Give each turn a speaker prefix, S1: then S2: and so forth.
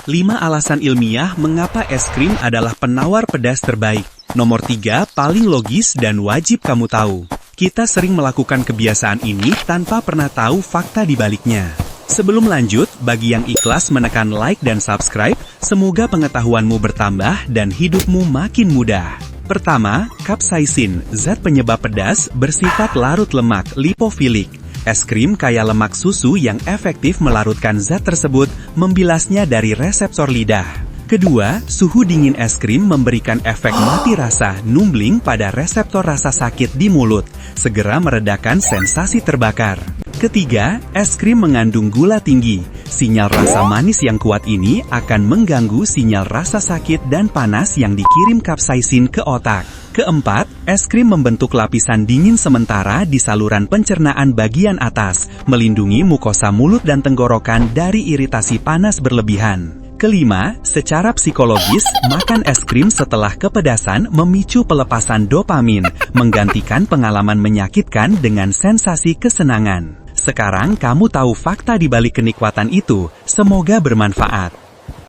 S1: 5 alasan ilmiah mengapa es krim adalah penawar pedas terbaik. Nomor 3, paling logis dan wajib kamu tahu. Kita sering melakukan kebiasaan ini tanpa pernah tahu fakta di baliknya. Sebelum lanjut, bagi yang ikhlas menekan like dan subscribe, semoga pengetahuanmu bertambah dan hidupmu makin mudah. Pertama, capsaicin, zat penyebab pedas, bersifat larut lemak, lipofilik. Es krim kaya lemak susu yang efektif melarutkan zat tersebut, membilasnya dari reseptor lidah. Kedua, suhu dingin es krim memberikan efek mati rasa, numbling pada reseptor rasa sakit di mulut, segera meredakan sensasi terbakar. Ketiga, es krim mengandung gula tinggi. Sinyal rasa manis yang kuat ini akan mengganggu sinyal rasa sakit dan panas yang dikirim capsaicin ke otak. Keempat, es krim membentuk lapisan dingin sementara di saluran pencernaan bagian atas, melindungi mukosa mulut dan tenggorokan dari iritasi panas berlebihan. Kelima, secara psikologis, makan es krim setelah kepedasan memicu pelepasan dopamin, menggantikan pengalaman menyakitkan dengan sensasi kesenangan. Sekarang kamu tahu fakta di balik kenikmatan itu, semoga bermanfaat.